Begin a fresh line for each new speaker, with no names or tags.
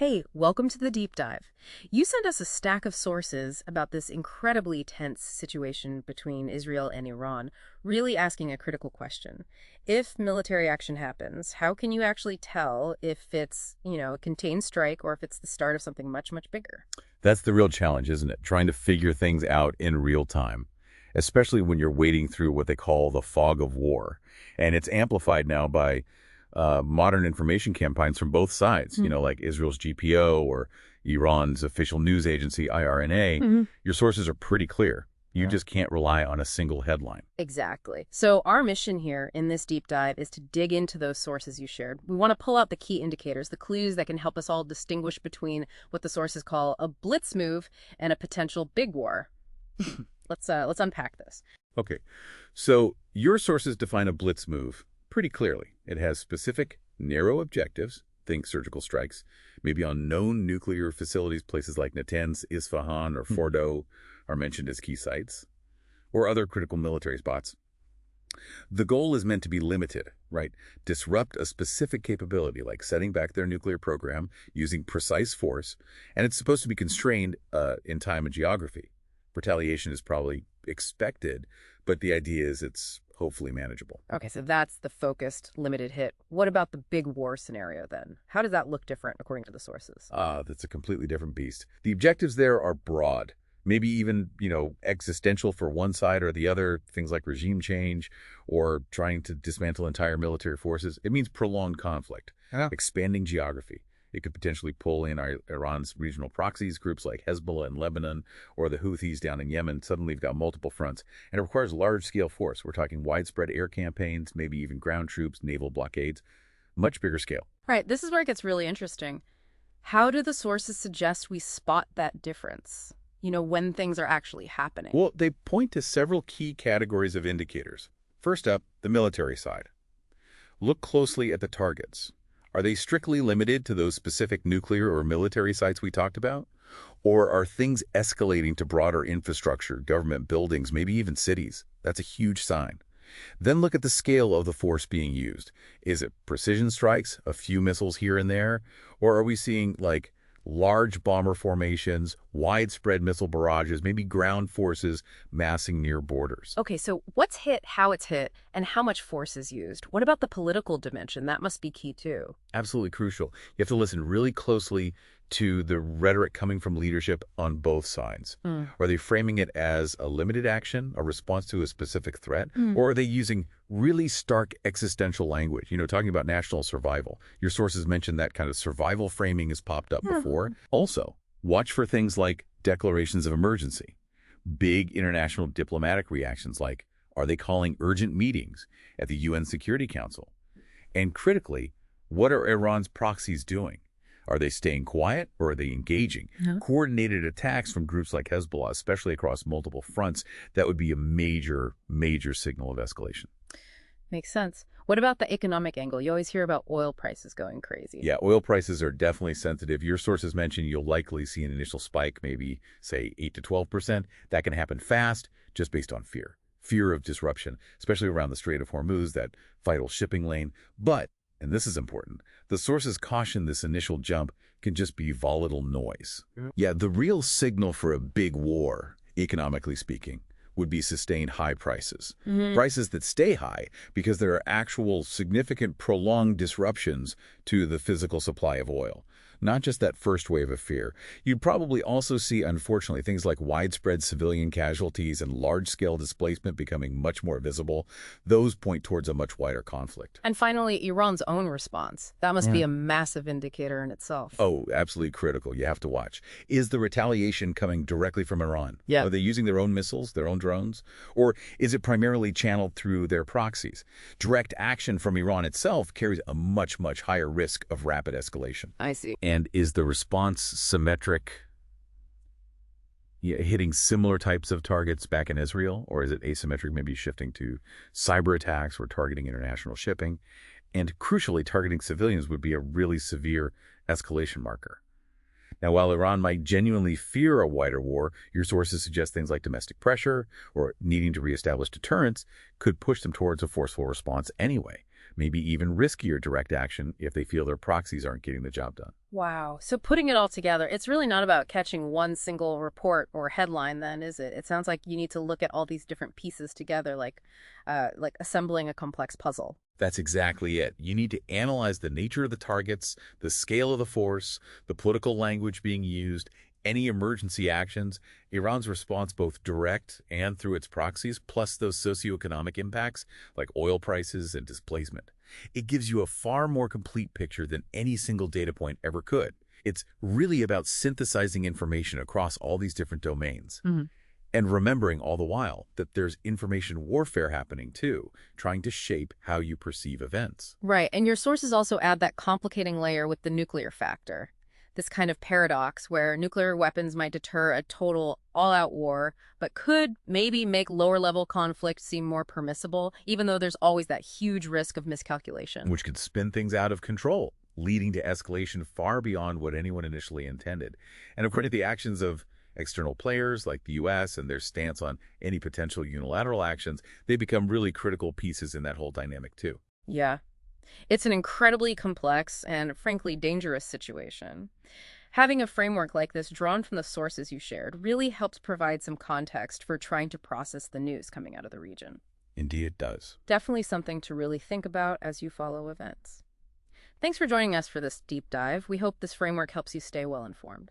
Hey, welcome to the deep dive. You sent us a stack of sources about this incredibly tense situation between Israel and Iran, really asking a critical question. If military action happens, how can you actually tell if it's, a contained strike or if it's the start of something much, much bigger?
That's the real challenge, isn't it? Trying to figure things out in real time, especially when you're wading through what they call the fog of war. And it's amplified now by modern information campaigns from both sides, like Israel's GPO or Iran's official news agency, IRNA. Your sources are pretty clear. You just can't rely on a single headline.
Exactly. So our mission here in this deep dive is to dig into those sources you shared. We want to pull out the key indicators, the clues that can help us all distinguish between what the sources call a blitz move and a potential big war. Let's unpack this.
Okay, so your sources define a blitz move pretty clearly. It has specific, narrow objectives, think surgical strikes, maybe on known nuclear facilities, places like Natanz, Isfahan, or Fordo are mentioned as key sites, or other critical military spots. The goal is meant to be limited, right? Disrupt a specific capability, like setting back their nuclear program using precise force, and it's supposed to be constrained in time and geography. Retaliation is probably expected, but the idea is it's hopefully manageable.
Okay, so that's the focused, limited hit. What about the big war scenario then? How does that look different according to the sources?
That's a completely different beast. The objectives there are broad, maybe even, existential for one side or the other, things like regime change or trying to dismantle entire military forces. It means prolonged conflict, expanding geography. It could potentially pull in Iran's regional proxies, groups like Hezbollah in Lebanon or the Houthis down in Yemen. Suddenly you've got multiple fronts. And it requires large-scale force. We're talking widespread air campaigns, maybe even ground troops, naval blockades, much bigger scale.
Right, this is where it gets really interesting. How do the sources suggest we spot that difference, when things are actually happening?
Well, they point to several key categories of indicators. First up, the military side. Look closely at the targets. Are they strictly limited to those specific nuclear or military sites we talked about? Or are things escalating to broader infrastructure, government buildings, maybe even cities? That's a huge sign. Then look at the scale of the force being used. Is it precision strikes, a few missiles here and there? Or are we seeing, large bomber formations, widespread missile barrages, maybe ground forces massing near borders?
Okay, so what's hit, how it's hit, and how much force is used? What about the political dimension? That must be key too.
Absolutely crucial. You have to listen really closely to the rhetoric coming from leadership on both sides. Are they framing it as a limited action, a response to a specific threat? Or are they using really stark existential language, talking about national survival? Your sources mentioned that kind of survival framing has popped up before. Also, watch for things like declarations of emergency, big international diplomatic reactions like, are they calling urgent meetings at the UN Security Council? And critically, what are Iran's proxies doing? Are they staying quiet or are they engaging? Coordinated attacks from groups like Hezbollah, especially across multiple fronts, that would be a major, major signal of escalation.
Makes sense. What about the economic angle? You always hear about oil prices going crazy.
Yeah, oil prices are definitely sensitive. Your sources mentioned you'll likely see an initial spike, maybe, say, 8 to 12%. That can happen fast, just based on fear. Fear of disruption, especially around the Strait of Hormuz, that vital shipping lane. But, and this is important, the sources caution this initial jump can just be volatile noise. Yeah, the real signal for a big war, economically speaking, would be sustained high prices. Prices that stay high because there are actual significant prolonged disruptions to the physical supply of oil. Not just that first wave of fear. You'd probably also see, unfortunately, things like widespread civilian casualties and large-scale displacement becoming much more visible. Those point towards a much wider conflict.
And finally, Iran's own response. That must be a massive indicator in itself.
Oh, absolutely critical. You have to watch. Is the retaliation coming directly from Iran?
Yeah.
Are they using their own missiles, their own drones? Or is it primarily channeled through their proxies? Direct action from Iran itself carries a much, much higher risk of rapid escalation.
I see.
And is the response symmetric, hitting similar types of targets back in Israel? Or is it asymmetric, maybe shifting to cyber attacks or targeting international shipping? And crucially, targeting civilians would be a really severe escalation marker. Now, while Iran might genuinely fear a wider war, your sources suggest things like domestic pressure or needing to reestablish deterrence could push them towards a forceful response anyway. maybe even riskier direct action if they feel their proxies aren't getting the job done.
Wow. So putting it all together, it's really not about catching one single report or headline then, is it? It sounds like you need to look at all these different pieces together, like assembling a complex puzzle.
That's exactly it. You need to analyze the nature of the targets, the scale of the force, the political language being used, any emergency actions, Iran's response both direct and through its proxies, plus those socioeconomic impacts like oil prices and displacement. It gives you a far more complete picture than any single data point ever could. It's really about synthesizing information across all these different domains. And remembering all the while that there's information warfare happening too, trying to shape how you perceive events.
Right. And your sources also add that complicating layer with the nuclear factor. This kind of paradox where nuclear weapons might deter a total all-out war, but could maybe make lower-level conflict seem more permissible, even though there's always that huge risk of miscalculation.
Which could spin things out of control, leading to escalation far beyond what anyone initially intended. And according to the actions of external players like the U.S. and their stance on any potential unilateral actions, they become really critical pieces in that whole dynamic too.
Yeah. It's an incredibly complex and, frankly, dangerous situation. Having a framework like this drawn from the sources you shared really helps provide some context for trying to process the news coming out of the region.
Indeed it does.
Definitely something to really think about as you follow events. Thanks for joining us for this deep dive. We hope this framework helps you stay well informed.